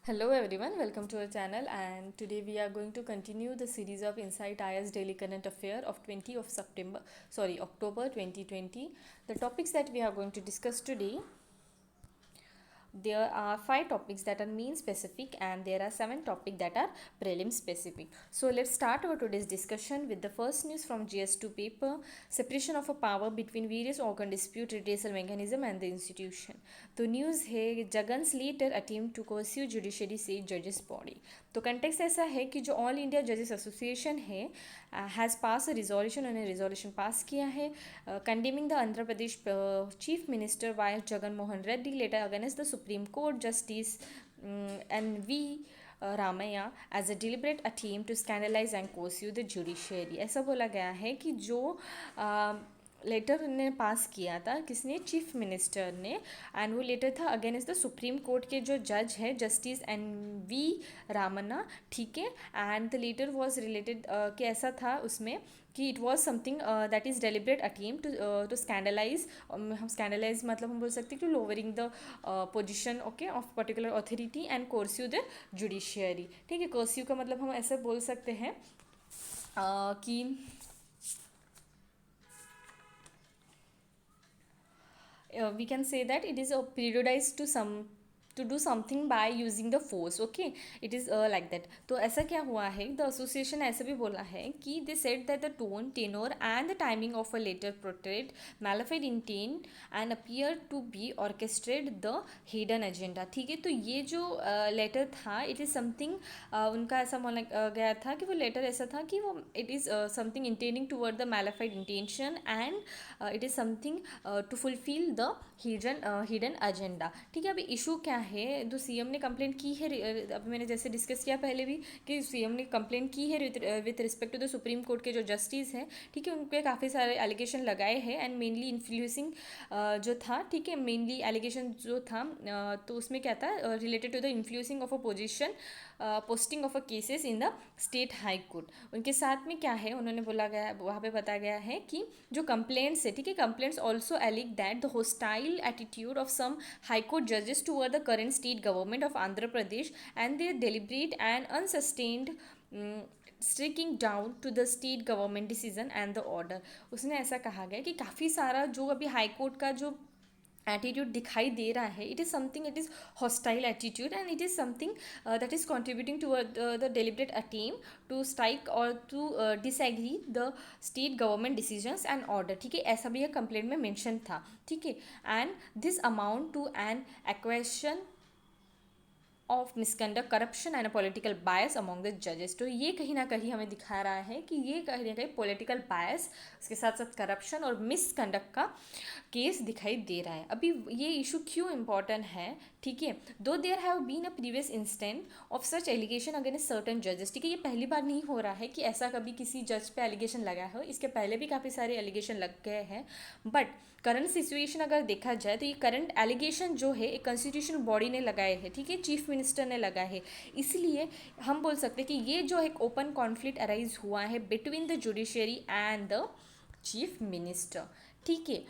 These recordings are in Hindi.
Hello everyone, welcome to our channel, and today we are going to continue the series of Insight IS Daily Current Affair of 20 of October 2020. The topics that we are going to discuss today, there are 5 topics that are mean specific and there are 7 topics that are prelim specific. So let's start our today's discussion with the first news from GS2 paper, separation of a power between various organ dispute redressal mechanism and the institution. तो न्यूज़ है Jagan's leader attempt to coerce judiciary से जजेस बॉडी. तो कंटेक्स्ट ऐसा है कि जो ऑल इंडिया जजेस एसोसिएशन है हैज़ पास अ रिजोल्यूशन, उन्होंने रिजोल्यूशन पास किया है condemning the Andhra Pradesh chief minister Y Jagan Mohan Reddy letter against the supreme court justice N V Ramaiah as a deliberate attempt to scandalise and coerce the judiciary. ऐसा बोला गया है कि जो लेटर ने पास किया था किसने, चीफ मिनिस्टर ने, एंड वो लेटर था अगेंस्ट द सुप्रीम कोर्ट के जो जज है जस्टिस एन वी रामन्ना. ठीक है, and the letter was related कि ऐसा था उसमें कि it was something that is deliberate attempt to scandalise. हम स्कैंडलाइज मतलब हम बोल सकते हैं कि lowering the position okay of particular authority and coerce the judiciary. ठीक है, कोर्स्यू का मतलब हम ऐसे बोल सकते हैं कि we can say that it is periodized to do something by using the force. Okay, it is like that. तो ऐसा क्या हुआ है, द एसोसिएशन ऐसे भी बोला है कि they said that the tone tenor and the timing of a letter portrayed mala fide intent and appear to be orchestrate the hidden agenda. ठीक है, तो ये जो लेटर था इट इज़ समथिंग उनका ऐसा बोला गया था कि वो लेटर ऐसा था कि वो it is something intending toward the mala fide intention and it is something to fulfil the hidden agenda. ठीक है, अभी इशू क्या है, जो सीएम ने कंप्लेंट की है, अभी मैंने जैसे डिस्कस किया पहले भी कि सीएम ने कंप्लेंट की है with respect to the supreme court के जो जस्टिस हैं. ठीक है, उन पर काफ़ी सारे एलिगेशन लगाए हैं एंड मेनली इन्फ्लुएंसिंग जो था. ठीक है, मेनली एलिगेशन जो था तो उसमें क्या था, related to the influencing of a position posting of a cases in the state high court. उनके साथ में क्या है, उन्होंने बोला गया, वहाँ पे बताया गया है कि जो कंप्लेंट्स है, ठीक है, complaints also allege that the hostile attitude of some high court जजेस toward the current state government of Andhra Pradesh and their deliberate and unsustained striking down to the state government decision and the order. उसने ऐसा कहा गया कि काफ़ी सारा जो अभी हाई कोर्ट का जो एटीट्यूड दिखाई दे रहा है, it is something, it is hostile attitude and it is something that is contributing to the deliberate attempt to strike और to disagree the state government decisions and order. ठीक है, ऐसा भी एक कंप्लेंट में मेंशन था. ठीक है, and this amount to an equation of misconduct, corruption and political bias among the जजेस. तो ये कहीं ना कहीं हमें दिखा रहा है कि ये कहीं ना कहीं पॉलिटिकल बायस, उसके साथ साथ करप्शन और मिसकंडक्ट का केस दिखाई दे रहा है. अभी ये इशू क्यों इम्पॉर्टेंट है, ठीक है, though there have been a previous instant of such allegation against certain जजेस. ठीक है, ये पहली बार नहीं हो रहा है कि ऐसा कभी किसी जज पे एलिगेशन लगा हो, इसके पहले भी काफ़ी सारे एलिगेशन लग गए हैं. बट करंट सिचुएशन अगर देखा जाए तो ये करंट एलिगेशन जो है एक कॉन्स्टिट्यूशनल बॉडी ने लगाए हैं. ठीक है, चीफ मिनिस्टर ने लगाए हैं. इसलिए हम बोल सकते हैं कि ये जो एक ओपन कॉन्फ्लिक्ट अराइज हुआ है between the judiciary and the chief minister. ठीक है,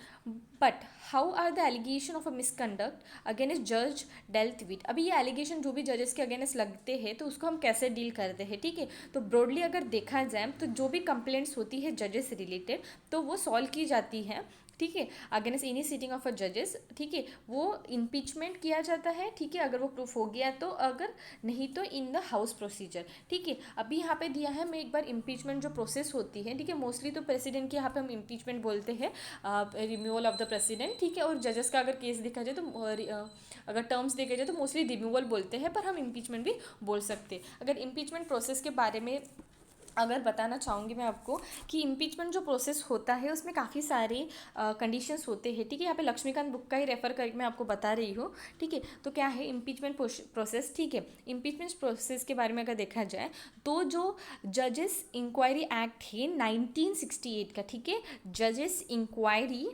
but how are the allegation of a misconduct against जज डेल्ट विद. अभी ये एलिगेशन जो भी जजेस के अगेंस्ट लगते हैं तो उसको हम कैसे डील करते हैं. ठीक है, तो ब्रॉडली अगर देखा जाए तो जो भी कंप्लेंट्स होती है जजेस से रिलेटेड तो वो सॉल्व की जाती है. ठीक है, against any sitting of a जजेस. ठीक है, वो इम्पीचमेंट किया जाता है. ठीक है, अगर वो प्रूफ हो गया तो, अगर नहीं तो इन द हाउस प्रोसीजर. ठीक है, अभी यहाँ पे दिया है, मैं एक बार इम्पीचमेंट जो प्रोसेस होती है, ठीक है, मोस्टली तो प्रेसिडेंट के यहाँ पे हम इम्पीचमेंट बोलते हैं, रिमूवल ऑफ द प्रेसिडेंट. ठीक है, और जजेस का अगर केस देखा जाए तो अगर टर्म्स देखे जाए तो मोस्टली रिमूवल बोलते हैं, पर हम इम्पीचमेंट भी बोल सकते हैं. अगर इम्पीचमेंट प्रोसेस के बारे में अगर बताना चाहूँगी मैं आपको कि इम्पीचमेंट जो प्रोसेस होता है उसमें काफ़ी सारे कंडीशंस होते हैं. ठीक है, यहाँ पे लक्ष्मीकांत बुक का ही रेफर करके मैं आपको बता रही हूँ. ठीक है, तो क्या है इम्पीचमेंट प्रोसेस. ठीक है, इम्पीचमेंट प्रोसेस के बारे में अगर देखा जाए तो जो जजेस इंक्वायरी एक्ट है 1968 का, ठीक है, जजेस इंक्वायरी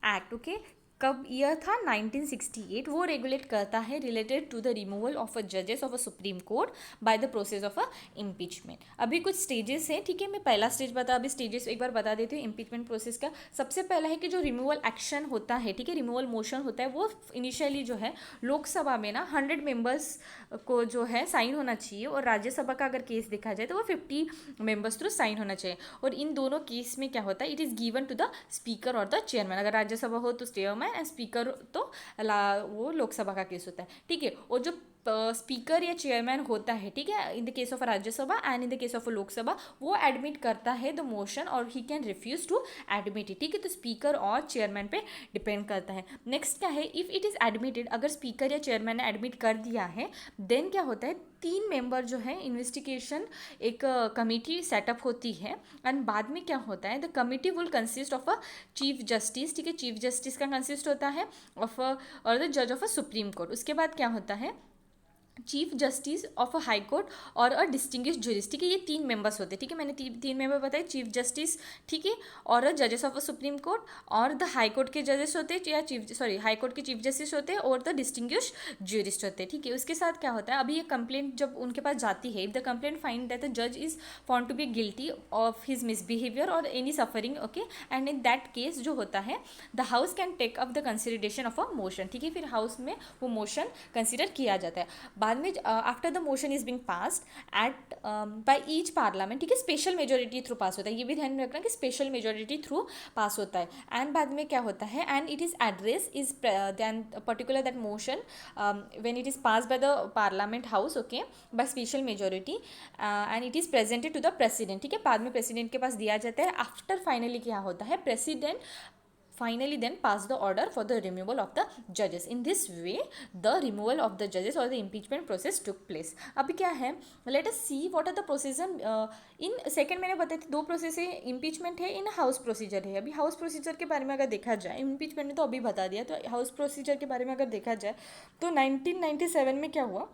एक्ट, ओके, कब ईयर था 1968, वो रेगुलेट करता है related to the removal of a जजेस of a supreme court by the process of a impeachment. अभी कुछ स्टेजेस हैं, ठीक है, मैं पहला स्टेज अभी स्टेजेस एक बार बता देती हूँ इम्पीचमेंट प्रोसेस का। सबसे पहला है कि जो रिमूवल एक्शन होता है, ठीक है, रिमूवल मोशन होता है, वो इनिशियली जो है लोकसभा में ना 100 मेंबर्स को जो है साइन होना चाहिए, और राज्यसभा का अगर केस देखा जाए तो वो 50 मेंबर्स थ्रू साइन होना चाहिए। और इन दोनों केस में क्या होता है, it is given to the speaker और द चेयरमैन। अगर राज्यसभा हो तो चेयरमैन एंड स्पीकर तो वो लोकसभा का केस होता है, ठीक है। और जो स्पीकर या चेयरमैन होता है, ठीक है, in the case of Rajya Sabha and in the case of Lok Sabha, वो एडमिट करता है द मोशन और he can refuse to admit it, ठीक है। तो स्पीकर और चेयरमैन पे डिपेंड करता है। नेक्स्ट क्या है, इफ इट इज़ एडमिटेड, अगर स्पीकर या चेयरमैन ने एडमिट कर दिया है, देन क्या होता है, 3 मेंबर जो है इन्वेस्टिगेशन एक कमिटी सेटअप होती है, एंड बाद में क्या होता है, the committee will consist of a chief justice, ठीक है, चीफ जस्टिस का कंसिस्ट होता है ऑफ और द जज ऑफ अ सुप्रीम कोर्ट। उसके बाद क्या होता है, chief justice of a high court और अ डिस्टिंग्विश जूरिस, ठीक है, ये 3 मेंबर्स होते हैं, ठीक है, मैंने 3 मेंबर बताए, चीफ जस्टिस, ठीक है, और जजेस ऑफ अ सुप्रीम कोर्ट, और द हाई कोर्ट के जजेस होते हैं, या हाई कोर्ट के चीफ जस्टिस होते हैं, और द डिस्टिंग्विश जूरिस्ट होते हैं, ठीक है। उसके साथ क्या होता है, अभी ये कंप्लेंट जब उनके पास जाती है, if the complaint find that the जज is found to be guilty of his misbehaviour और any suffering, okay, and in that case जो होता है, the house can take up the consideration of a motion, ठीक है, फिर हाउस में वो मोशन कंसिडर किया जाता है। बाद में after the motion is being passed at by each parliament, ठीक है, स्पेशल मेजोरिटी थ्रू पास होता है, ये भी ध्यान में रखना कि स्पेशल मेजोरिटी थ्रू पास होता है। एंड बाद में क्या होता है, and it is address is then particular that motion when it is pass by the parliament house, okay, by special majority, and it is presented to the president, ठीक है, बाद में प्रेसिडेंट के पास दिया जाता है। आफ्टर फाइनली क्या होता है, president finally then pass the order for the removal of the judges. In this way the removal of the judges or the impeachment process took place. अभी क्या है, let us see what are the procedure in second, मैंने बताया था 2 प्रोसेस है, इम्पीचमेंट है, इन हाउस प्रोसीजर है। अभी हाउस प्रोसीजर के बारे में अगर देखा जाए, इम्पीचमेंट ने तो अभी बता दिया, तो हाउस प्रोसीजर के बारे में अगर देखा जाए तो 1997 में क्या हुआ,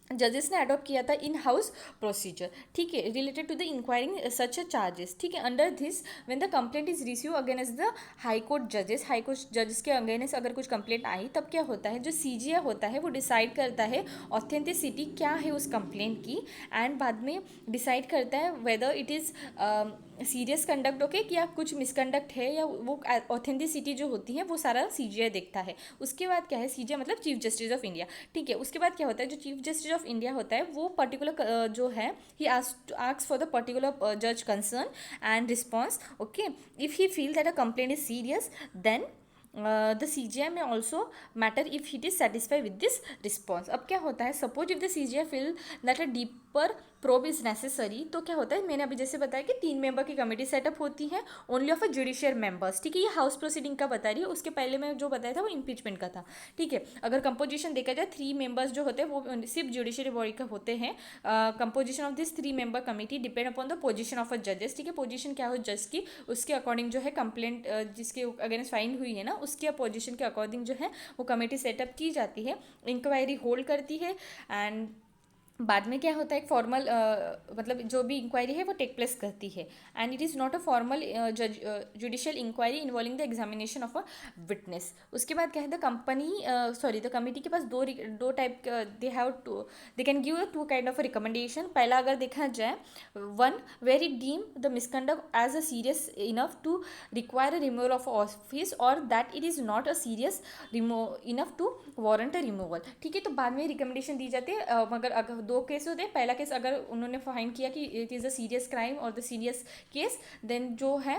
जजेस ने अडॉप्ट किया था इन हाउस प्रोसीजर, ठीक है, related to the inquiring such charges, ठीक है। Under this when the complaint is receive against the high court जजेस के अगेंस्ट अगर कुछ कंप्लेंट आई, तब क्या होता है, जो सीजीआई होता है वो डिसाइड करता है ऑथेंटिसिटी क्या है उस कंप्लेंट की, एंड बाद में डिसाइड करता है whether it is serious conduct, okay, या कुछ मिसकंडक्ट है, या वो ऑथेंटिसिटी जो होती है वो सारा सीजीआई देखता है। उसके बाद क्या है, सीजीआई मतलब चीफ जस्टिस ऑफ इंडिया, ठीक है। उसके बाद क्या होता है, जो चीफ जस्टिस ऑफ इंडिया होता है वो पर्टिकुलर जो है he asks for the particular जज concern and response, okay. If he feel that a complaint is serious, then the CGI में also matter if it is satisfy with this response. अब क्या होता है, suppose if the CGI feel that a deeper probe is necessary, तो क्या होता है, मैंने अभी जैसे बताया कि 3 मेंबर की कमेटी सेटअप होती है only of a judicial members, ठीक है, ये हाउस प्रोसीडिंग का बता रही है। उसके पहले मैं जो बताया था वो इम्पीचमेंट का था, ठीक है। अगर कंपोजिशन देखा जाए, 3 मेंबर्स जो होते हैं वो सिर्फ जुडिशियरी बॉडी का होते हैं। Composition of this 3 member committee depend upon the position of a जजेस, ठीक है, पोजिशन क्या हो जज की, उसके अकॉर्डिंग जो है कंप्लेंट जिसके अगेंस्ट फाइन हुई है ना, उसके पोजिशन के अकॉर्डिंग जो है वो कमेटी सेटअप की जाती है, इंक्वायरी होल्ड करती है, एंड बाद में क्या होता है, एक फॉर्मल मतलब जो भी इंक्वायरी है वो टेक प्लेस करती है, and it is not a formal judicial inquiry involving the examination of a witness. उसके बाद क्या है, द कमिटी के पास दो type they can give 2 kind of recommendation. पहला अगर देखा जाए, 1 where it deem the misconduct as a serious enough to require a removal of office, और that it is not a serious enough to warrant a removal, ठीक है। तो बाद में रिकमेंडेशन दी जाती है, मगर अगर 2 केस होते हैं, पहला केस अगर उन्होंने फाइंड किया कि it is a serious crime और द सीरियस केस, देन जो है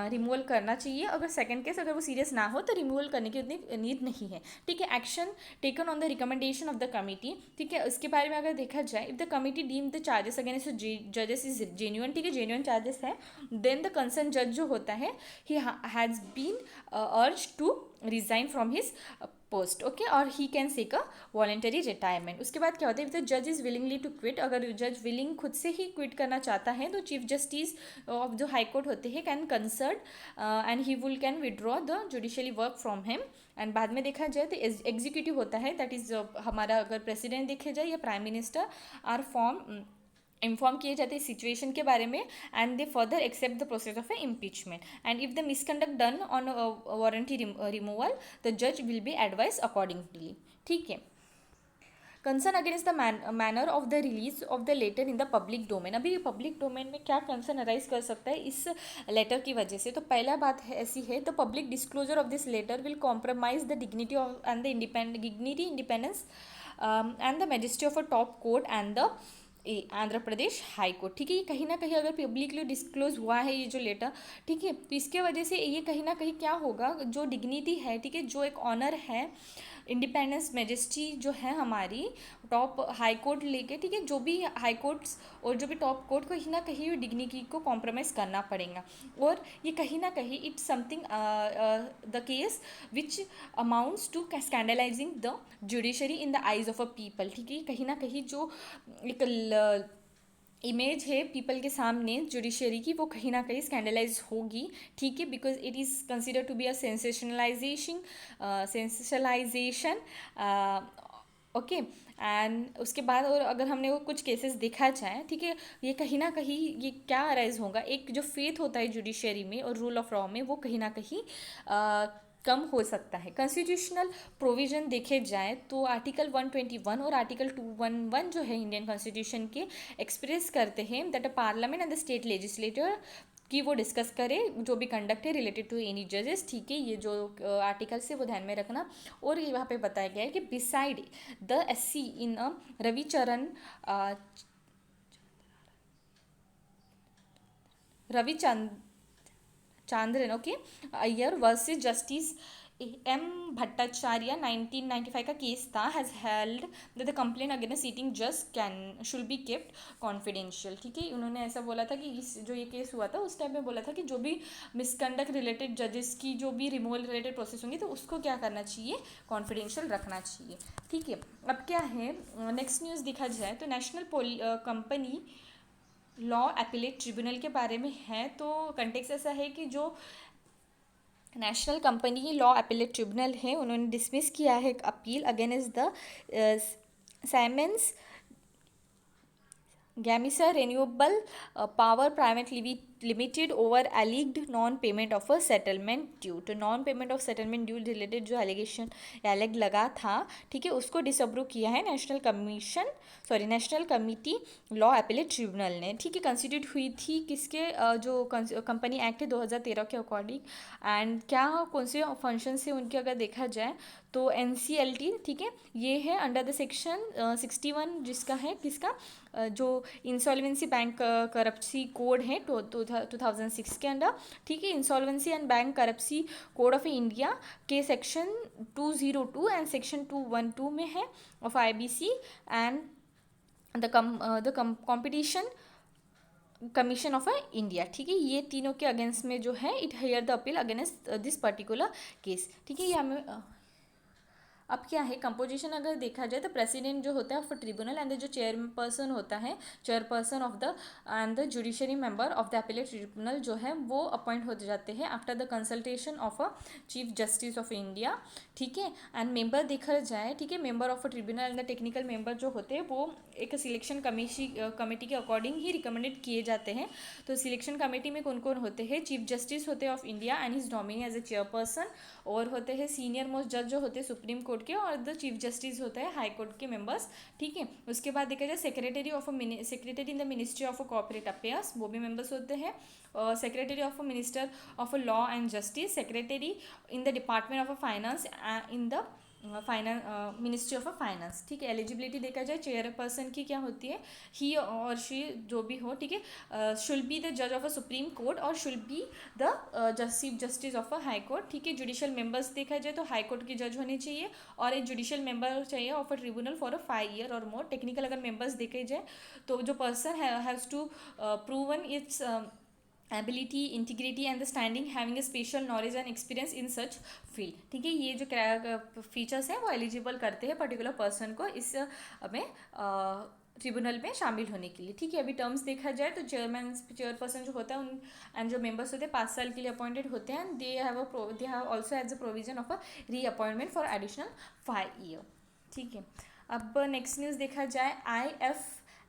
रिमूवल करना चाहिए। अगर सेकंड केस अगर वो सीरियस ना हो तो रिमूवल करने की उतनी नीड नहीं है, ठीक है। Action taken on the recommendation of the committee, ठीक है। उसके बारे में अगर देखा जाए, if the committee deem the charges against जजेस इज जेन्युइन, ठीक है, जेन्युइन चार्जेस है, देन द कंसर्न जज जो होता है he has been urge to resign from his post, okay, और he can seek a voluntary retirement. उसके बाद क्या होता है, इफ द जज इज विलिंगली टू क्विट, अगर जज विलिंग खुद से ही क्विट करना चाहता है, तो चीफ जस्टिस ऑफ जो हाई कोर्ट होते हैं can consult and he will can withdraw the judicially work from him. And बाद में देखा जाए तो एग्जीक्यूटिव होता है, दैट इज हमारा अगर प्रेसिडेंट देखे जाए या prime minister or form inform किए जाते हैं सिचुएशन के बारे में, and they further accept the process of a impeachment, and if the misconduct done on warranty removal the जज विल बी एडवाइज अकॉर्डिंगली। ठीक है। Concern against the manner of the release of the letter in the public domain. अभी पब्लिक डोमेन में क्या कंसर्न अराइज कर सकता है इस लेटर की वजह से? तो पहला बात है ऐसी है, the public disclosure of this letter will compromise the dignity of and the dignity independence and the majesty of a top court and the Andhra Pradesh high court. ठीक है, ये कहीं ना कहीं अगर पब्लिकली डिस्क्लोज हुआ है ये जो लेटर, ठीक है, तो इसके वजह से ये कहीं ना कहीं क्या होगा, जो डिग्निटी है, ठीक है, जो एक ऑनर है, इंडिपेंडेंस मेजेस्टी जो है हमारी टॉप हाई कोर्ट लेके, ठीक है, जो भी हाई कोर्ट्स और जो भी टॉप कोर्ट, कहीं ना कहीं डिग्निटी को कॉम्प्रोमाइज़ करना पड़ेगा। और ये कहीं ना कहीं it's something the case which amounts to scandalising the judiciary in the eyes of a people. ठीक है, कहीं ना कहीं जो एक इमेज है पीपल के सामने जुडिशरी की, वो कहीं ना कहीं स्कैंडलाइज होगी। ठीक है, because it is consider to be a sensationalisation. Okay, and उसके बाद और अगर हमने वो कुछ केसेस देखा जाए, ठीक है, ये कहीं ना कहीं ये क्या अराइज होगा, एक जो फेथ होता है जुडिशरी में और रूल ऑफ लॉ में, वो कहीं ना कहीं कम हो सकता है। कॉन्स्टिट्यूशनल प्रोविजन देखे जाए तो आर्टिकल 121 और आर्टिकल 211 जो है इंडियन कॉन्स्टिट्यूशन के, एक्सप्रेस करते हैं that a parliament and the state legislator कि वो डिस्कस करे जो भी कंडक्ट है रिलेटेड टू एनी जजेस। ठीक है, ये जो आर्टिकल्स है वो ध्यान में रखना। और ये वहाँ पे बताया गया है कि beside the SC in a Ravicharan Ravichand Chandran, okay, Iyer versus justice M Bhattacharya 1995 का केस था, has held that the complaint against sitting जज can should be kept confidential. ठीक है, उन्होंने ऐसा बोला था कि इस जो ये केस हुआ था उस टाइम में बोला था कि जो भी मिसकंडक्ट रिलेटेड जजेस की जो भी रिमूवल रिलेटेड प्रोसेस होंगी तो उसको क्या करना चाहिए, कॉन्फिडेंशियल रखना चाहिए। ठीक है, अब क्या है नेक्स्ट न्यूज़ देखा जाए तो national company law appellate tribunal के बारे में है। तो कंटेक्स ऐसा है कि जो national company law appellate tribunal है, उन्होंने डिसमिस किया है एक appeal against the Siemens Gamesa renewable power private limited over alleged non payment of a settlement due. तो non payment of settlement due related जो एलिगेशन एलेग लगा था, ठीक है, उसको डिसअप्रूव किया है national committee law appellate tribunal ने। ठीक है, कंस्टिट्यूट हुई थी किसके जो कंपनी एक्ट है 2013 के अकॉर्डिंग। एंड क्या कौन से फंक्शन से उनके अगर देखा जाए तो NCLT, ठीक है, ये है अंडर द सेक्शन 61 जिसका है किसका जो इंसॉल्वेंसी बैंक करप्सी कोड है 2006 के अंडर। ठीक है, insolvency and bankruptcy code of India के सेक्शन 202 एंड सेक्शन 212 में है of IBC and the competition commission of India. ठीक है, ये तीनों के अगेंस्ट में जो है it hire the appeal against this particular case. ठीक है, ये हमें अब क्या है कंपोजिशन अगर देखा जाए तो प्रेसिडेंट जो होता है ऑफ ट्रिब्यूनल एंड जो चेयरपर्सन होता है, chairperson of the end the judiciary member of the appellate tribunal जो है वो अपॉइंट हो जाते हैं after the consultation of a chief justice of India. ठीक है, एंड मेंबर देखा जाए, ठीक है, member of a tribunal and the technical member जो होते हैं वो एक सिलेक्शन कमेटी के अकॉर्डिंग ही रिकमेंडेड किए जाते हैं। तो सिलेक्शन कमेटी में कौन कौन होते हैं, चीफ जस्टिस होते हैं of India and his nominee as a chairperson, और होते हैं सीनियर मोस्ट जज जो होते हैं सुप्रीम कोर्ट के, और द चीफ जस्टिस होते हैं हाई कोर्ट के मेंबर्स। ठीक है, उसके बाद देखा जाए secretary in the ministry of corporate affairs, वो भी मेंबर्स होते हैं। Secretary of minister of law and justice, secretary in the department of finance in the ministry of finance. ठीक है, एलिजिबिलिटी देखा जाए चेयरपर्सन की क्या होती है, ही और शी जो भी हो, ठीक है, शुल बी द जज ऑफ अ सुप्रीम कोर्ट और shall be the chief justice of a high court. ठीक है, जुडिशियल मेंबर्स देखा जाए तो हाई कोर्ट के जज होने चाहिए और एक जुडिशियल मेंबर चाहिए of a tribunal for a 5 year और मोर। टेक्निकल अगर मेंबर्स देखे जाए तो जो person has to proven its ability, integrity and the standing having a special knowledge and experience in such field। ठीक है, ये जो फीचर्स हैं वो एलिजिबल करते हैं पर्टिकुलर पर्सन को इस में ट्रिब्यूनल में शामिल होने के लिए। ठीक है, अभी टर्म्स देखा जाए तो चेयरपर्सन जो होता है उन एंड जो मेंबर्स होते हैं 5 साल के लिए अपॉइंटेड होते हैं and they have also as a provision of a reappointment for additional 5 year. ठीक है, अब नेक्स्ट न्यूज़ देखा जाए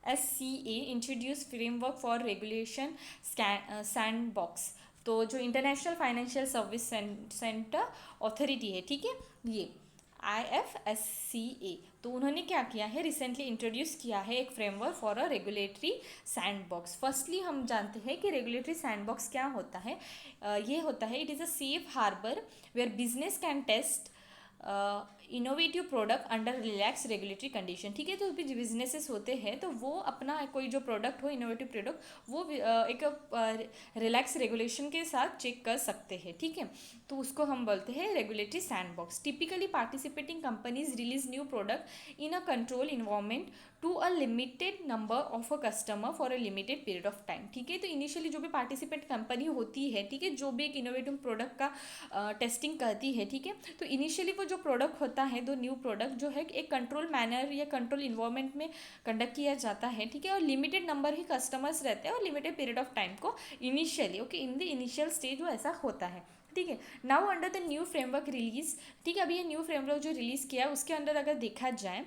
IFSCA introduce framework for regulation sandbox. तो जो international financial service centre authority है, ठीक है, ये IFSCA, तो उन्होंने क्या किया है, रिसेंटली इंट्रोड्यूस किया है एक framework for a regulatory sandbox. Firstly हम जानते हैं कि रेगुलेटरी सैंडबॉक्स क्या होता है। ये होता है, it is a safe harbour where business can test innovative product under relax regulatory condition. ठीक है, तो भी बिजनेसेस होते हैं तो वो अपना कोई जो प्रोडक्ट हो, इनोवेटिव प्रोडक्ट, वो एक रिलैक्स रेगुलेशन के साथ चेक कर सकते हैं। ठीक है, तो उसको हम बोलते हैं regulatory sandbox. Typically participating companies release new product in a control environment to a limited number of a customer for a limited period of time. ठीक है, तो इनिशियली जो भी पार्टिसिपेट कंपनी होती है, ठीक है, जो भी एक इनोवेटिव प्रोडक्ट का टेस्टिंग करती है, ठीक है, तो इनिशियली वो जो प्रोडक्ट होता है, दो न्यू प्रोडक्ट जो है एक कंट्रोल मैनर या कंट्रोल इन्वायरमेंट में कंडक्ट किया जाता है। ठीक है, और लिमिटेड नंबर ही कस्टमर्स रहते हैं और लिमिटेड पीरियड ऑफ टाइम को initially, okay, in the initial stage वो ऐसा होता है। ठीक है, now under the new framework release, ठीक है, अभी ये न्यू फ्रेमवर्क जो रिलीज़ किया उसके अंदर अगर देखा जाए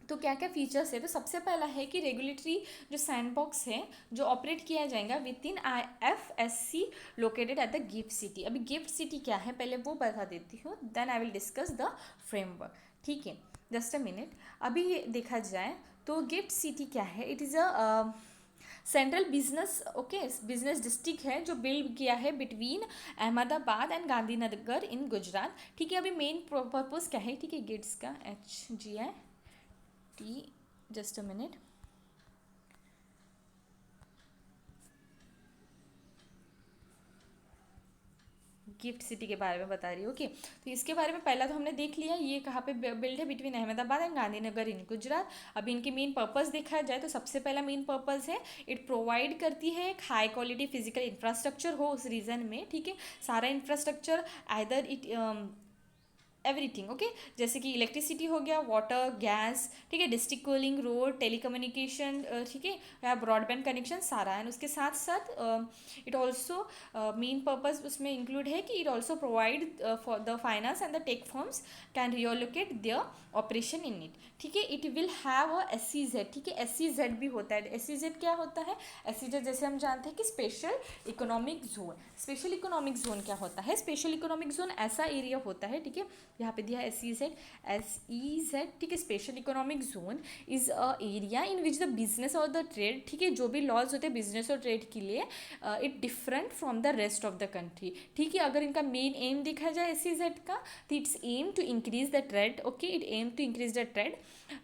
तो क्या क्या फीचर्स है। तो सबसे पहला है कि रेगुलेटरी जो सैंडबॉक्स है जो ऑपरेट किया जाएगा within IFSC located at the gift city. अभी गिफ्ट सिटी क्या है पहले वो बता देती हूँ, then I will discuss the framework. ठीक है, जस्ट अ मिनट। अभी ये देखा जाए तो गिफ्ट सिटी क्या है, it is a central business, okay, business district है जो बिल्ड किया है बिटवीन अहमदाबाद एंड गांधीनगर इन गुजरात। ठीक है, अभी मेन पर्पज क्या है, ठीक है, गिट्स का HGIT, just a minute. Gift city के बारे में बता रही हूँ, ओके, तो इसके बारे में पहला तो हमने देख लिया ये कहाँ पे बिल्ड है, बिटवीन अहमदाबाद एंड गांधीनगर इन गुजरात। अब इनकी मेन पर्पस देखा जाए तो सबसे पहला मेन पर्पस है, इट प्रोवाइड करती है एक हाई क्वालिटी फिजिकल इंफ्रास्ट्रक्चर हो उस रीजन में। ठीक है, सारा infrastructure either it everything, okay, जैसे कि इलेक्ट्रिसिटी हो गया, वाटर, गैस, ठीक है, डिस्ट्रिक्ट कूलिंग, रोड, टेलीकम्युनिकेशन, ठीक है, या ब्रॉडबैंड कनेक्शन सारा है। उसके साथ साथ इट ऑल्सो मेन पर्पज उसमें इंक्लूड है कि it also provide for the finance and the tech firms can relocate their operation in it. ठीक है, it will have a SEZ। ठीक है, SEZ भी होता है। SEZ क्या होता है, SEZ जैसे हम जानते हैं कि special economic zone. Special economic zone क्या होता है, स्पेशल इकोनॉमिक जोन ऐसा एरिया होता है, ठीक है, यहाँ पे दिया SEZ, ठीक है, special economic zone is a area in which the business और द ट्रेड, ठीक है, जो भी लॉज होते हैं बिजनेस और ट्रेड के लिए, it different from the rest of the country. ठीक है, अगर इनका मेन एम देखा जाए SEZ का, तो it's aim to increase the trade, okay, it aim to increase the trade,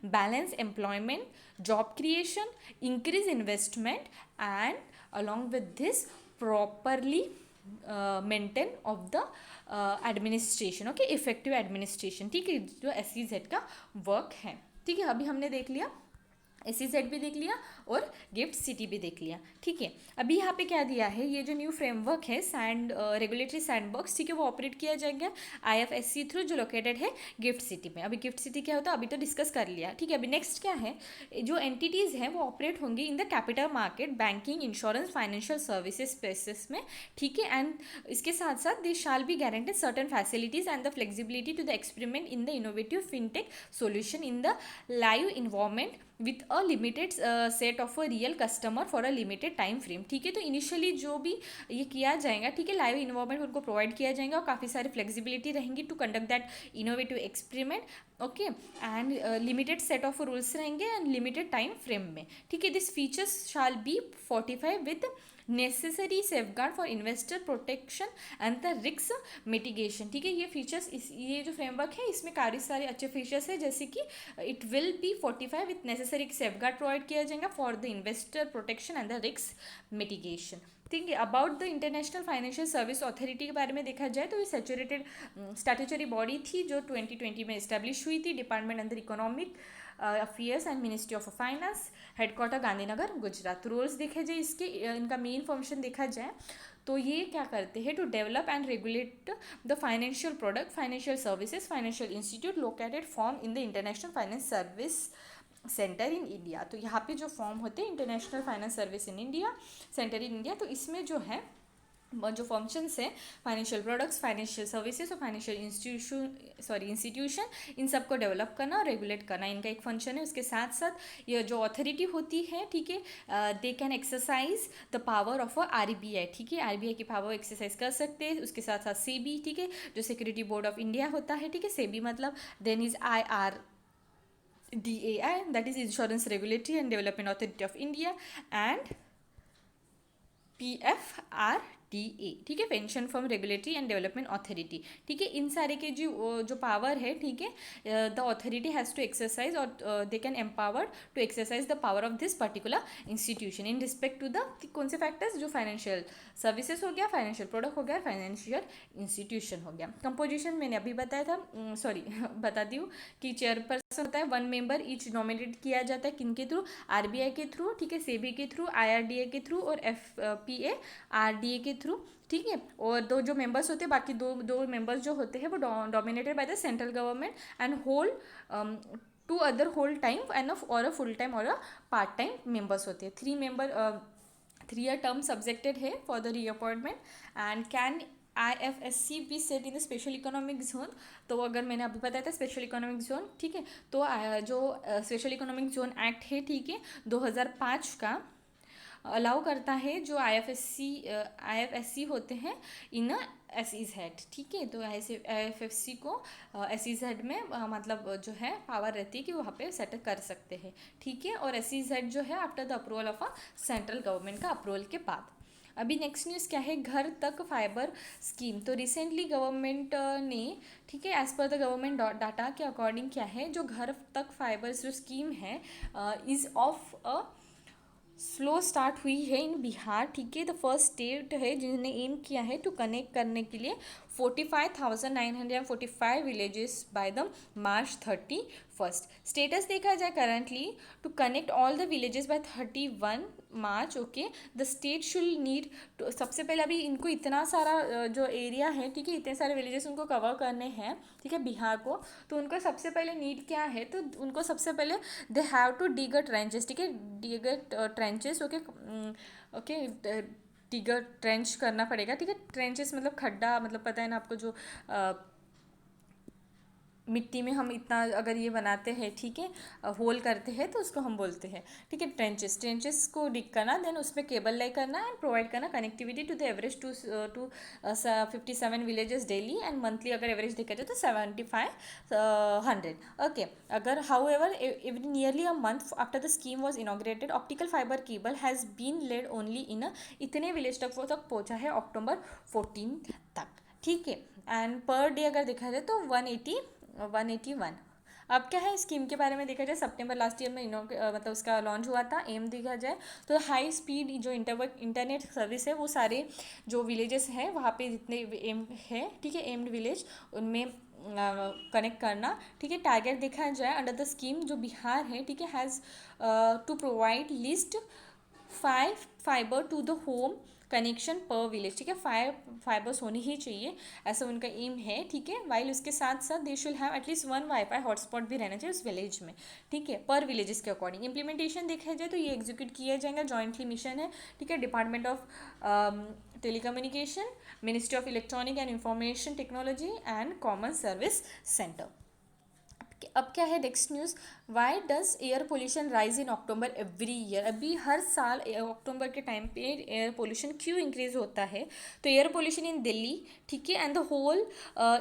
balance employment, job creation, increase investment and along with this properly maintain of the administration, okay, effective administration. ठीक है, जो SEZ का वर्क है। ठीक है, अभी हमने देख लिया SEZ भी देख लिया और गिफ्ट सिटी भी देख लिया। ठीक है, अभी यहाँ पे क्या दिया है, ये जो न्यू फ्रेमवर्क है रेगुलेटरी सैंडबॉक्स, ठीक है, वो ऑपरेट किया जाएगा IFSC थ्रू, जो लोकेटेड है गिफ्ट सिटी में। अभी गिफ्ट सिटी क्या होता है अभी तो डिस्कस कर लिया। ठीक है, अभी नेक्स्ट क्या है, जो एंटिटीज़ हैं वो ऑपरेट होंगी in the capital market, banking, insurance, financial services spaces में। ठीक है, एंड इसके साथ साथ they shall be guaranteed certain facilities and the flexibility to the experiment in the innovative fintech solution in the live environment with a limited set of a real customer for a limited time frame. ठीक है, तो इनिशियली जो भी ये किया जाएगा, ठीक है, लाइव इन्वायरमेंट उनको प्रोवाइड किया जाएगा और काफ़ी सारी फ्लेक्सिबिलिटी रहेंगी to conduct that innovative experiment, okay, and limited set of rules रहेंगे एंड लिमिटेड टाइम फ्रेम में। ठीक है, this features shall be fortify with necessary safeguard for investor protection and the risk mitigation. ठीक है, ये फीचर्स ये जो फ्रेमवर्क है इसमें काफ़ी सारे अच्छे फीचर्स है, जैसे कि it will be fortify with necessary safeguard provide किया जाएगा for the investor protection and the risk mitigation. ठीक है, about the international financial service authority के बारे में देखा जाए तो ये सैचुरेटेड स्टैट्यूटरी बॉडी थी जो 2020 में इस्टेब्लिश हुई थी, department under economic affairs and ministry of finance, headquarter Gandhinagar Gujarat. Roles देखे जाए इसके, इनका मेन फंक्शन देखा जाए तो ये क्या करते हैं, to develop and regulate the financial product, financial services, financial institute located form in the international finance service centre in India. तो यहाँ पे जो फॉर्म होते हैं international finance service in India, centre in India, तो इसमें जो है जो फंक्शंस हैं, फाइनेंशियल प्रोडक्ट्स, फाइनेंशियल सर्विसेज और फाइनेंशियल इंस्टीट्यूशन, इन सब को डेवलप करना और रेगुलेट करना इनका एक फंक्शन है। उसके साथ साथ ये जो अथॉरिटी होती है, ठीक है, they can exercise the power of RBI, ठीक है, RBI की पावर एक्सरसाइज कर सकते हैं। उसके साथ साथ सेबी, ठीक है, जो सिक्योरिटी बोर्ड ऑफ इंडिया होता है, ठीक है, सेबी मतलब, then is IRDAI, that is insurance regulatory and development authority of India, and PFRDA, ठीक है, pension firm regulatory and development authority, ठीक है, इन सारे के जो पावर है, ठीक है, the authority has to exercise और they can empower to exercise the power of this particular institution in respect to the कौन से फैक्टर्स, जो फाइनेंशियल सर्विसेज हो गया, फाइनेंशियल प्रोडक्ट हो गया, फाइनेंशियल इंस्टीट्यूशन हो गया। कंपोजिशन मैंने अभी बताया था, सॉरी बता दी हूँ कि चेयरपर्सन होता है, 1 मेंबर ईच नॉमिनेट किया जाता है, किन के थ्रू, RBI के थ्रू, ठीक है, सेबी के थ्रू, IRDA के थ्रू और FPARDA के थ्रू, ठीक है, और दो जो मेंबर्स होते हैं, बाकी दो मेंबर्स जो होते हैं वो dominated by the central government and to other whole time and और अ फुल टाइम और अ पार्ट टाइम मेंबर्स होते हैं। 3 year term subjected है for the reappointment, and can IFSC be set in the special economic zone। तो अगर मैंने अभी बताया था स्पेशल इकोनॉमिक जोन, ठीक है, तो जो स्पेशल इकोनॉमिक जोन एक्ट है, ठीक है, 2005 का अलाउ करता है जो IFSC होते हैं इन SEZ हेड, ठीक है, तो ऐसे IFSC को SEZ में मतलब जो है पावर रहती है कि वहाँ पे सेट कर सकते हैं, ठीक है, और SEZ जो है after the approval of a central government का अप्रूवल के बाद। अभी नेक्स्ट न्यूज़ क्या है, घर तक फाइबर स्कीम। तो रिसेंटली गवर्नमेंट ने, ठीक है, as per the government data के अकॉर्डिंग क्या है, जो घर तक फाइबर जो स्कीम है is of a slow start हुई है इन बिहार, ठीक है, द फर्स्ट स्टेट है जिन्होंने एम किया है टू कनेक्ट करने के लिए 45,945 villages by the March 31st। Status देखा जाए currently to connect all the villages by 31 March, okay, the state should need, सबसे पहले अभी इनको इतना सारा जो एरिया है, ठीक है, इतने सारे विलेजेस उनको कवर करने हैं, ठीक है, बिहार को, तो उनको सबसे पहले नीड क्या है, तो उनको सबसे पहले they have to dig a trenches, ठीक है, dig a trenches, okay, okay, dig a trench करना पड़ेगा, ठीक है, ट्रेंचेस मतलब खड्डा, मतलब पता है ना आपको, जो मिट्टी में हम इतना अगर ये बनाते हैं, ठीक है, होल करते हैं तो उसको हम बोलते हैं, ठीक है, ट्रेंचेस को डिग करना, देन उसमें केबल लाई करना एंड प्रोवाइड करना connectivity to the average to 57 villages daily, and monthly अगर एवरेज देखा जाए तो 7500, ओके। अगर however every nearly a month after the scheme was inaugurated, optical fibre cable has been laid only in इतने विलेज तक वो तक पहुँचा है October 14 तक, ठीक है, एंड पर डे अगर देखा जाए तो 181। अब क्या है स्कीम के बारे में देखा जाए, सितंबर लास्ट ईयर में मतलब उसका लॉन्च हुआ था। एम देखा जाए तो हाई स्पीड जो इंटरनेट सर्विस है वो सारे जो विलेजेस हैं वहाँ पे जितने एम है, ठीक है, एम्ड विलेज उनमें कनेक्ट करना, ठीक है। टारगेट देखा जाए अंडर द स्कीम जो बिहार है, ठीक है, has to provide list 5 fibre to the home connection per village, ठीक है, 5 फाइबर्स होने ही चाहिए, ऐसा उनका एम है, ठीक है। वाइल उसके साथ साथ they should have at least 1 wifi hotspot भी रहना चाहिए उस विलेज में, ठीक है, पर विलेजेस के अकॉर्डिंग। इंप्लीमेंटेशन देखा जाए तो ये एग्जीक्यूट किया जाएगा, जॉइंटली मिशन है, ठीक है, department of telecommunication, ministry of electronic and information technology and common service centre. अब क्या है next news, why does air pollution rise in October every year. अभी हर साल अक्टूबर के टाइम पे एयर पोल्यूशन क्यों इंक्रीज होता है, तो एयर पोल्यूशन इन दिल्ली, ठीक है, and the whole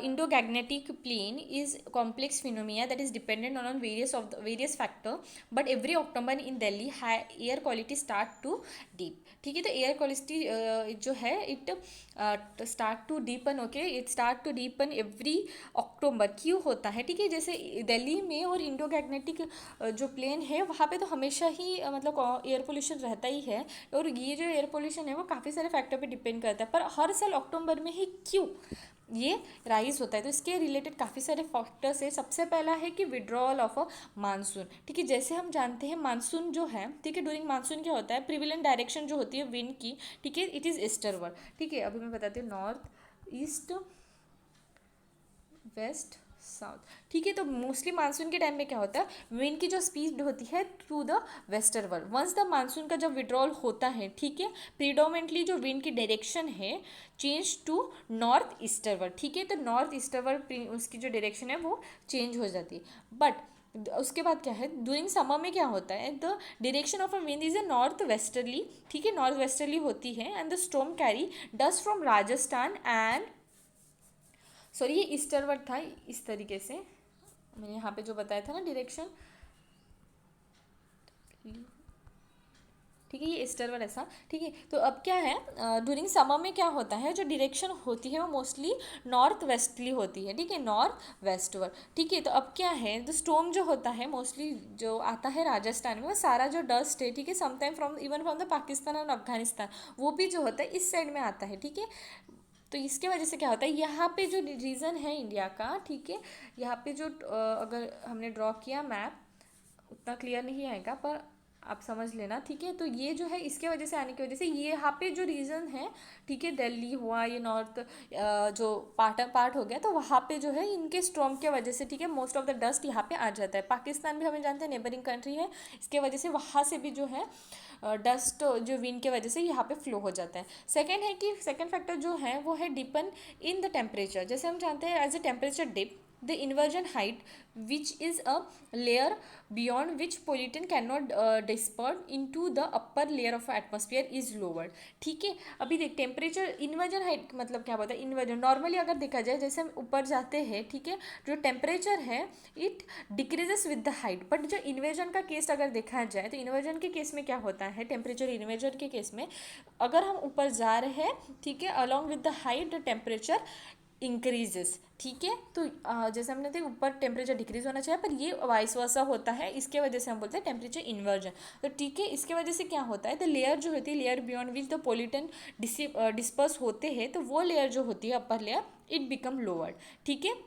Indo Gangetic plain is complex phenomena that is dependent on various factor, but every October in Delhi air quality start to deep, ठीक है, तो एयर क्वालिटी जो है it start to deepen, okay, it start to deepen every October. क्यों होता है, ठीक है, जैसे दिल्ली में और इंडो गैग्नेटिक जो प्लेन है वहाँ पे तो हमेशा ही मतलब एयर पोल्यूशन रहता ही है, और ये जो एयर पोल्यूशन है वो काफ़ी सारे फैक्टर पे डिपेंड करता है, पर हर साल अक्टूबर में ही क्यों ये राइज होता है, तो इसके रिलेटेड काफ़ी सारे फैक्टर्स है। सबसे पहला है कि विड्रॉल ऑफ अ मानसून, ठीक है, जैसे हम जानते हैं मानसून जो है, ठीक है, ड्यूरिंग मानसून क्या होता है, प्रिविलेंट डायरेक्शन जो होती है विंड की, ठीक है, इट इज़ ईस्टरवर्ड, ठीक है, अभी मैं बताती हूँ नॉर्थ ईस्ट वेस्ट साउथ, ठीक है। तो मोस्टली मानसून के टाइम में क्या होता है, विंड की जो स्पीड होती है through the western world, once the monsoon का जब विड्रॉल होता है, ठीक है, प्रीडोमेंटली जो विंड की डायरेक्शन है चेंज टू नॉर्थ ईस्टर्वर्ड, ठीक है। तो नॉर्थ ईस्टर्वर्ड उसकी जो डायरेक्शन है वो चेंज हो जाती है। बट उसके बाद क्या है, ड्यूरिंग समर में क्या होता है, the direction of a wind is a north westerly, ठीक है, नॉर्थ वेस्टर्ली होती है, and the storm carry dust from Rajasthan and, sorry ये ईस्टरवर्ड था, इस तरीके से मैंने यहाँ पे जो बताया था ना डायरेक्शन, ठीक है, ये ईस्टरवर्ड ऐसा, ठीक है। तो अब क्या है, ड्यूरिंग समर में क्या होता है, जो डायरेक्शन होती है वो मोस्टली नॉर्थ वेस्टली होती है, ठीक है, नॉर्थ वेस्टवर्ड, ठीक है। तो अब क्या है, द स्टॉर्म जो होता है मोस्टली जो आता है राजस्थान में, वो सारा जो डस्ट है, ठीक है, sometime from even from the Pakistan और अफगानिस्तान, वो भी जो होता है इस साइड में आता है, ठीक है। तो इसके वजह से क्या होता है, यहाँ पे जो रीजन है इंडिया का, ठीक है, यहाँ पे जो अगर हमने ड्रॉ किया मैप, उतना क्लियर नहीं आएगा पर आप समझ लेना, ठीक है। तो ये जो है इसके वजह से आने की वजह से ये यहाँ पे जो रीजन है, ठीक है, दिल्ली हुआ, ये नॉर्थ जो पार्ट हो गया, तो वहाँ पे जो है इनके स्टॉर्म के वजह से, ठीक है, मोस्ट ऑफ द डस्ट यहाँ पे आ जाता है। पाकिस्तान भी हमें जानते हैं नेबरिंग कंट्री है, इसके वजह से वहाँ से भी जो है डस्ट जो विंड के वजह से यहाँ पे फ्लो हो जाता है। सेकेंड है कि सेकेंड फैक्टर जो है वो है डिपेंड इन द टेम्परेचर, जैसे हम जानते हैं as a temperature dip the inversion height which is a layer beyond which pollutant cannot disperse into the upper layer of atmosphere is lowered, ठीक है। अभी देख टेम्परेचर इन्वर्जन हाइट मतलब क्या होता है, इन्वर्जन नॉर्मली अगर देखा जाए जैसे हम ऊपर जाते हैं, ठीक है, जो टेम्परेचर है it decreases with the height, but जो इन्वर्जन का केस अगर देखा जाए तो इन्वर्जन के केस में क्या होता है, टेम्परेचर इन्वर्जन के केस में अगर हम ऊपर जा रहे हैं, ठीक है, along with the height the temperature increases, ठीक है। तो जैसे हमने देखा ऊपर टेम्परेचर डिक्रीज होना चाहिए, पर ये वाइस वर्सा होता है, इसके वजह से हम बोलते हैं टेम्परेचर इन्वर्जन। तो ठीक है, इसके वजह से क्या होता है, द लेयर जो होती है, layer beyond which the pollutant disperse होते हैं, तो वो लेयर जो होती है upper layer it become lowered, ठीक है,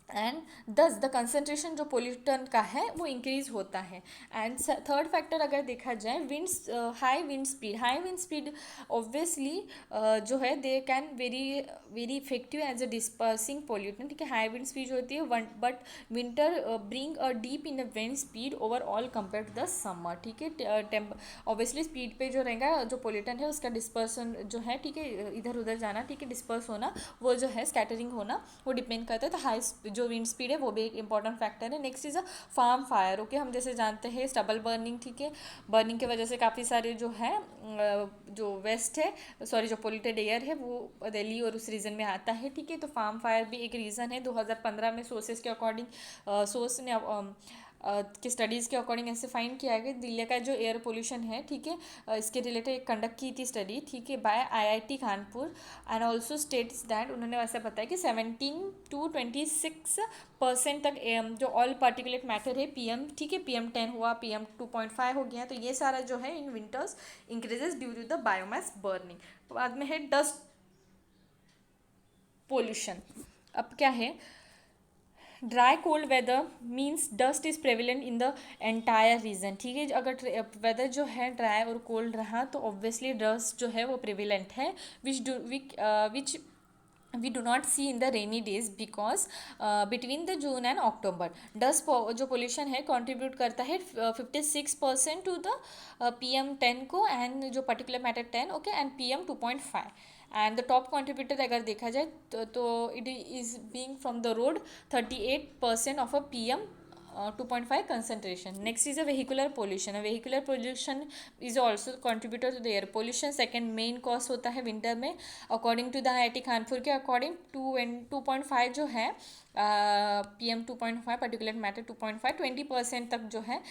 एंड दस द कंसनट्रेशन जो पोल्यूटेंट का है वो इंक्रीज होता है। एंड थर्ड फैक्टर अगर देखा जाए winds, high wind speed obviously जो है they can very effective as a dispersing pollutant, ठीक है। हाई विंड स्पीड होती है but winter bring a dip in the wind speed overall compare to the summer, ठीक है। ऑब्वियसली स्पीड पे जो रहेगा जो पोल्यूटेंट है उसका डिस्पर्सन जो है, ठीक है, इधर उधर जाना, ठीक है, डिस्पर्स होना, वो जो है स्कैटरिंग होना, वो डिपेंड करता है। तो हाई जो विंड स्पीड है वो भी एक इंपॉर्टेंट फैक्टर है। Next is a farm fire, okay, हम जैसे जानते हैं स्टबल बर्निंग, ठीक है, बर्निंग की वजह से काफ़ी सारे जो है जो वेस्ट है, सॉरी जो पोल्यूटेड एयर है वो दिल्ली और उस रीजन में आता है, ठीक है। तो फार्म फायर भी एक रीज़न है। 2015 में सोर्सेज के अकॉर्डिंग सोर्स ने कि स्टडीज़ के अकॉर्डिंग ऐसे फाइंड किया गया दिल्ली का जो एयर पोल्यूशन है, ठीक है, इसके रिलेटेड एक कंडक्ट की थी स्टडी, ठीक है, bye IIT Kanpur, and also states that उन्होंने वैसे बताया कि 17 to 26% तक जो ऑल पार्टिकुलेट मैटर है पीएम, ठीक है, PM10 हुआ, PM2.5 हो गया, तो ये सारा जो है in winters increases due to the biomass burning. बाद में है डस्ट पोल्यूशन। अब क्या है, dry cold weather means dust is prevalent in the entire region, ठीक है। अगर वेदर जो है ड्राई और कोल्ड रहा तो ऑब्वियसली डस्ट जो है वो प्रेविलेंट है, विच we do not see in the rainy days because between the June and October dust जो pollution है contribute करता है 56% to the PM10 को and जो particulate matter 10, okay, and PM2.5, and the top contributor अगर देखा जाए तो it is being from the road 38% of a PM 2.5 concentration. Next is a vehicular pollution. A vehicular pollution is also contributor to the air pollution. Second main cause होता है विंटर में, according to the IIT Kanpur के अकॉर्डिंग 2.5 जो है PM2.5 पर्टिकुलर मैटर 2.5 20% तक जो है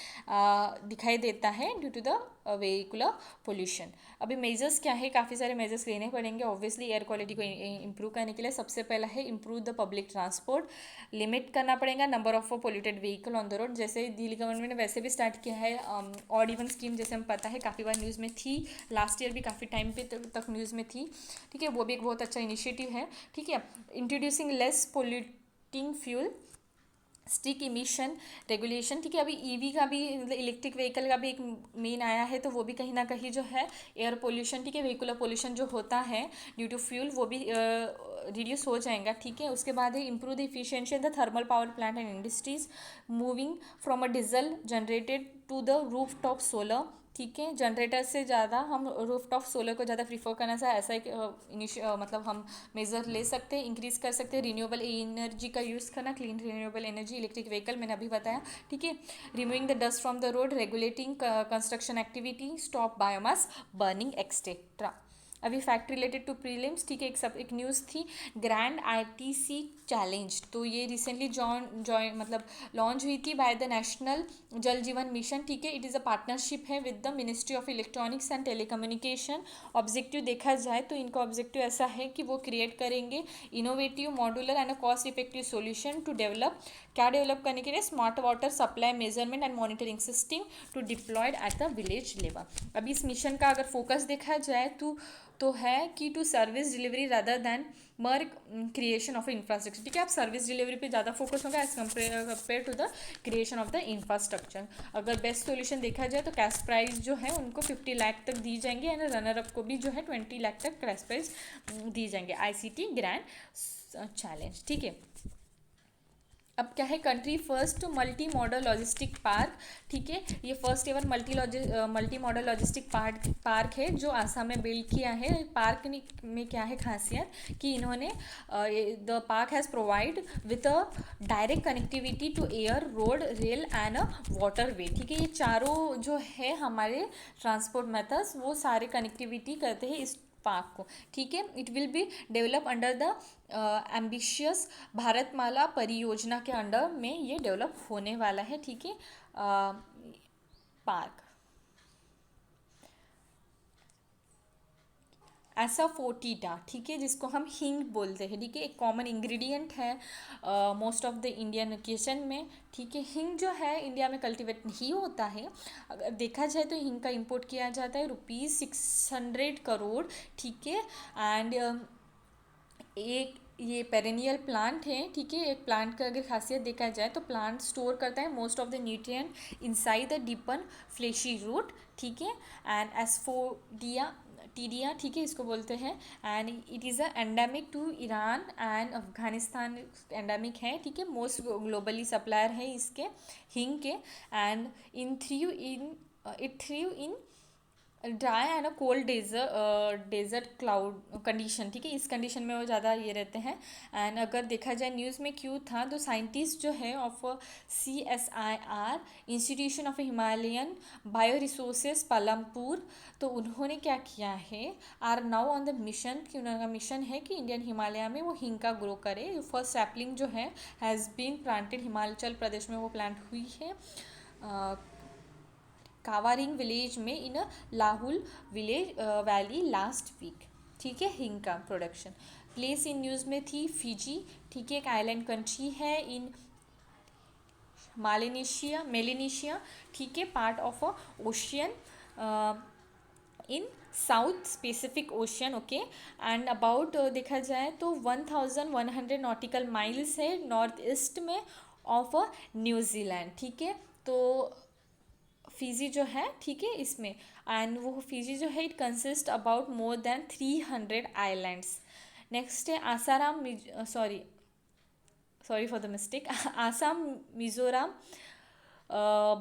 दिखाई देता है due to the vehicular pollution. अभी मेजर्स क्या है, काफ़ी सारे मेजर्स लेने पड़ेंगे ऑब्वियसली एयर क्वालिटी को इम्प्रूव करने के लिए। सबसे पहला है improve the public transport, limit करना पड़ेगा number of polluted vehicle on the road, जैसे दिल्ली गवर्नमेंट ने वैसे भी स्टार्ट किया है ऑड इवन स्कीम, जैसे हम पता है काफ़ी बार न्यूज़ में थी, लास्ट ईयर भी काफ़ी टाइम पे तक न्यूज़ में थी, ठीक है, वो भी एक बहुत अच्छा इनिशिएटिव है, ठीक है। Introducing less polluting fuel, stick emission regulation, ठीक है। अभी ईवी का भी मतलब इलेक्ट्रिक व्हीकल का भी एक मेन आया है, तो वो भी कहीं ना कहीं जो है एयर पोल्यूशन, ठीक है, व्हीकुलर पोल्यूशन जो होता है ड्यू टू फ्यूल, वो भी रिड्यूस हो जाएगा, ठीक है। उसके बाद है improve the efficiency in the thermal power plant and industries, moving from a diesel generated to the roof top solar, ठीक है। जनरेटर से ज़्यादा हम रूफ टॉप सोलर को ज़्यादा प्रीफर करना चाहिए, ऐसा एक मतलब हम मेजर ले सकते हैं, इंक्रीज कर सकते हैं। रिन्यूएबल एनर्जी का यूज़ करना, clean renewable energy, electric vehicle मैंने अभी बताया, ठीक है। Removing the dust from the road, regulating construction activity, stop biomass burning etcetera. अभी फैक्ट रिलेटेड टू प्रीलिम्स, ठीक है। एक न्यूज़ थी, ग्रैंड आईटीसी चैलेंज, तो ये रिसेंटली जॉइन मतलब लॉन्च हुई थी बाय द नेशनल जल जीवन मिशन, ठीक है। इट इज़ अ पार्टनरशिप है with the ministry of electronics and telecommunication. Objective देखा जाए तो इनका ऑब्जेक्टिव ऐसा है कि वो क्रिएट करेंगे innovative modular and a cost effective solution to develop, क्या डेवलप करने के लिए, smart water supply measurement and monitoring system to deployed at the village level. अभी इस मिशन का अगर फोकस देखा जाए तो है कि to service delivery rather than mere creation of infrastructure, ठीक है। आप सर्विस डिलीवरी पे ज़्यादा फोकस होगा as compare to the creation of the infrastructure. अगर बेस्ट सॉल्यूशन देखा जाए तो कैश प्राइस जो है उनको 50 लाख तक दी जाएंगे एंड रनर अप को भी जो है 20 लाख तक कैश प्राइस दी जाएंगे, आईसीटी ग्रैंड चैलेंज, ठीक है। अब क्या है, country first multi modal logistic park, ठीक है। ये first ever multi modal logistic park है जो आसाम में बिल्ड किया है। पार्क में क्या है खासियत कि इन्होंने the park has provide with a direct connectivity to air, road, rail and a water way, ठीक है। ये चारों जो है हमारे ट्रांसपोर्ट मेथड्स वो सारे कनेक्टिविटी करते हैं इस पार्क को, ठीक है। It will be develop under the ambitious Bharatmala परियोजना के अंडर में ये डेवलप होने वाला है, ठीक है। पार्क एसाफोटीडा, ठीक है, जिसको हम हींग बोलते हैं, ठीक है। एक कॉमन इंग्रेडिएंट है most of the Indian kitchen में, ठीक है। हींग जो है इंडिया में कल्टीवेट नहीं होता है। अगर देखा जाए तो हींग का इंपोर्ट किया जाता है ₹600 करोड़, ठीक है। एंड एक ये पेरेनियल प्लांट है, ठीक है। एक प्लांट का अगर खासियत देखा जाए तो प्लांट स्टोर करता है most of the nutrient inside the deepen fleshy root, ठीक है। एंड एस्फोडिया टीडिया, ठीक है, इसको बोलते हैं। And it is a endemic to Iran and Afghanistan, endemic है, ठीक है। मोस्ट ग्लोबली सप्लायर है इसके हींग के। And it thrive in dry and a cold desert cloud condition, ठीक है। इस कंडीशन में वो ज़्यादा ये रहते हैं। एंड अगर देखा जाए न्यूज़ में क्यों था, तो साइंटिस्ट जो है of CSIR institution of Himalayan bio resources Palampur, तो उन्होंने क्या किया है, are now on the mission, कि उनका मिशन है कि इंडियन हिमालय में वो हींग का ग्रो करे। फर्स्ट सैपलिंग जो है has been planted, Himachal Pradesh में वो प्लांट हुई है कावारिंग विलेज में in Lahul village valley last week, ठीक है। हिंग का प्रोडक्शन प्लेस इन न्यूज़ में थी फिजी, ठीक है। एक आइलैंड कंट्री है इन मेलेनेशिया, ठीक है, part of a ocean in south Pacific ocean, okay. And about देखा जाए तो 1100 नॉटिकल माइल्स है नॉर्थ ईस्ट में ऑफ अ न्यूजीलैंड, ठीक है। तो फिजी जो है, ठीक है, इसमें एंड वो फिजी जो है it consist about more than 300 islands. Next है Asaram, sorry sorry for the mistake, Assam Mizoram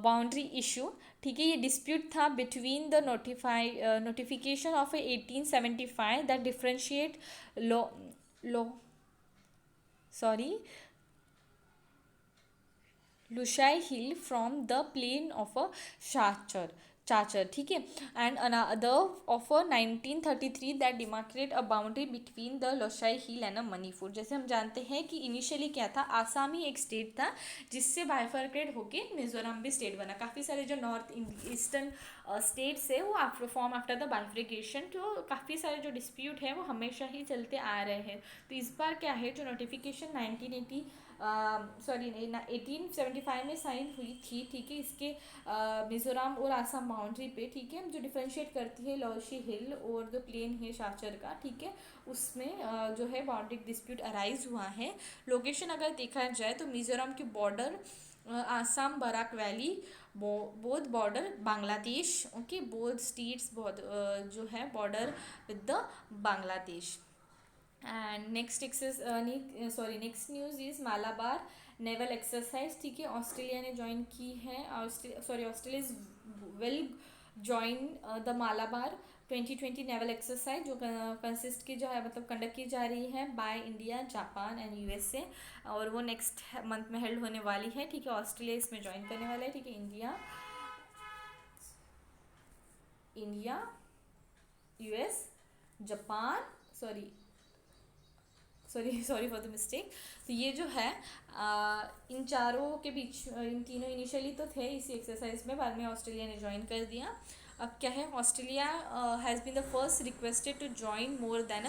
boundary issue, ठीक है। ये डिस्प्यूट था between the notification of 1875 that differentiate लो sorry Lushai hill from the plain of a Cachar, ठीक है। And another of 1933 that demarcate a boundary between the Lushai hill and a Manipur. जैसे हम जानते हैं कि इनिशियली क्या था, आसाम ही एक स्टेट था जिससे बाइफर्केट होके मिजोरम भी स्टेट बना। काफ़ी सारे जो नॉर्थ ईस्टर्न स्टेट्स है वो आफ्टर द बाइफ्रिकेशन, तो काफ़ी सारे जो डिस्प्यूट है वो हमेशा ही चलते आ रहे हैं। तो इस बार क्या है, जो नोटिफिकेशन 1980 सॉरी 1875 में साइन हुई थी, ठीक है, इसके मिजोरम और आसाम बाउंड्री पे, ठीक है, जो डिफ्रेंशिएट करती है लॉशी हिल और जो प्लेन है शाचर का, ठीक है, उसमें जो है बाउंड्री डिस्प्यूट अराइज हुआ है। लोकेशन अगर देखा जाए तो मिजोरम की border Assam Barak valley, both border Bangladesh, okay, both states बहुत जो है border with the Bangladesh. And next next news is Malabar naval exercise, ठीक है, ऑस्ट्रेलिया ने ज्वाइन की है, Australia is well join the Malabar 2020 naval exercise, जो कंसिस्ट की जो है मतलब कंडक्ट की जा रही है by India, Japan and USA, और वो नेक्स्ट मंथ में हेल्ड होने वाली है, ठीक है, ऑस्ट्रेलिया इसमें ज्वाइन करने वाला है, ठीक है, India, US, Japan, sorry sorry for the mistake. तो ये जो है इन चारों के बीच, इन तीनों इनिशियली तो थे इसी एक्सरसाइज में, बाद में ऑस्ट्रेलिया ने ज्वाइन कर दिया। अब क्या है, Australia has been the first requested to join more than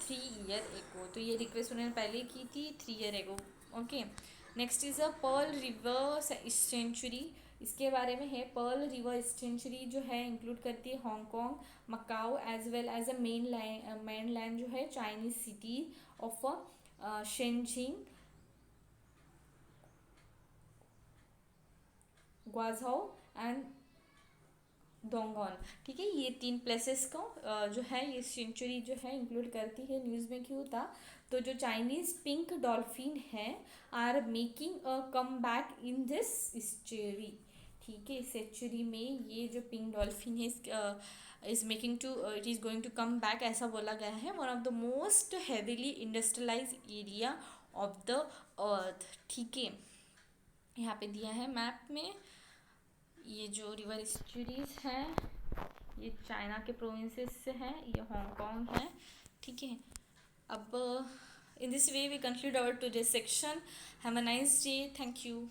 3 year ago, तो ये रिक्वेस्ट उन्होंने पहले की थी 3 year ago, okay. Next is a pearl river century, इसके बारे में है। पर्ल रिवर सेंचुरी जो है इंक्लूड करती है Hong Kong, Macau as well as a mainland जो है Chinese city of Shenzhen, Guangzhou and Dongguan, ठीक है, ये 3 प्लेसेस को जो है ये सेंचुरी जो है इंक्लूड करती है। न्यूज़ में क्यों था, तो जो चाइनीज पिंक डॉल्फिन है are making a come back in this century, ठीक है, सेंचुरी में ये जो पिंक डॉल्फिन है is making to it is going to come back, ऐसा बोला गया है। One of the most heavily industrialise area of the earth, ठीक है, यहाँ पे दिया है मैप में। ये जो रिवर स्टूरीज हैं ये चाइना के प्रोविंसेस से हैं, ये हांगकांग है, ठीक है। अब in this way we conclude our today section. Have a nice day, thank you.